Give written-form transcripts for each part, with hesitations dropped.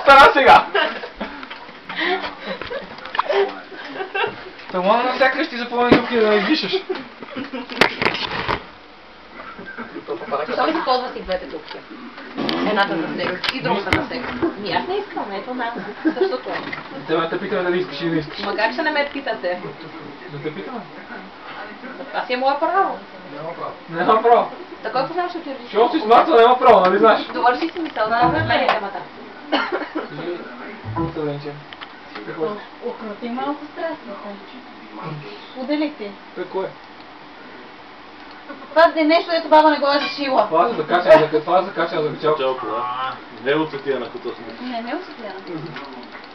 Стара сега! Тъмона навсякъде ще запълни дупки да не издишаш. Защо ги ползват и двете дупки? Едната за секс и другата за секс. Аз не искам, ето на същото е. Тебе те питаме дали искаш или не искаш. Ма как ще не ме питате? Да те питаме? Това си е мое право. Няма право. Такой познаваш, че ти Що си смарта, няма право, нали знаеш? довърши си мисъл, да направи темата. Съвенче. Какво е? Укрути малко стресната. Удели ти. Какво е? Това е нещо, ето баба не го е зашила. Това е за качане за качалка. Не усетия на като сме. Не усетяна.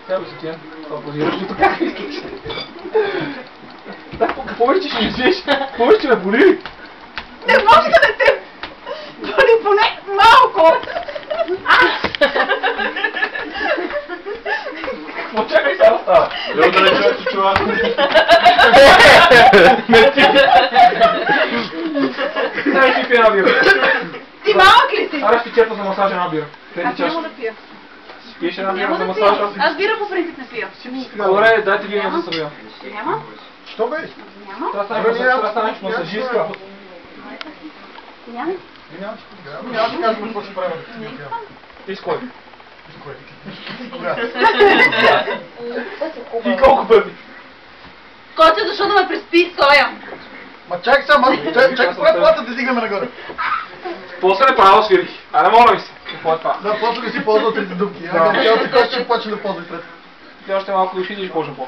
Тя усетия. Това позираш ли така искаш? Какво вече ще ми свиеш? Какво вече ме боли? Не може да те боли поне малко. Какво чакай сега да става? Лео да не чуя, че чува. Не ти! Дай си пия една бира. Ти малък ли си? Ара ще черта за масажа една бира. Аз няма да пия. Пиеш една бира Няма за да масажа? пия. Аз бира по принцип не пия. Добре, дайте вие за събия. Няма? Що бе? Няма? Трябва да станеш масажистка. Няма? Аз ще казвам какво ще правим. Ти с кой? Кога? И колко пъти? Котя, защо да ме преспи соя? Ма чакай сега, чакай коя плата да дигнем нагоре. После не правя свирки. Айде, моля ви се. Какво е това? Да, после да си ползвал трите дупки. Цялата кост ще почне да ползва пред. Ти още малко да отидеш по-жапо.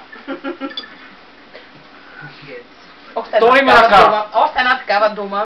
Още Той има една такава ръка. дума. Още една такава дума.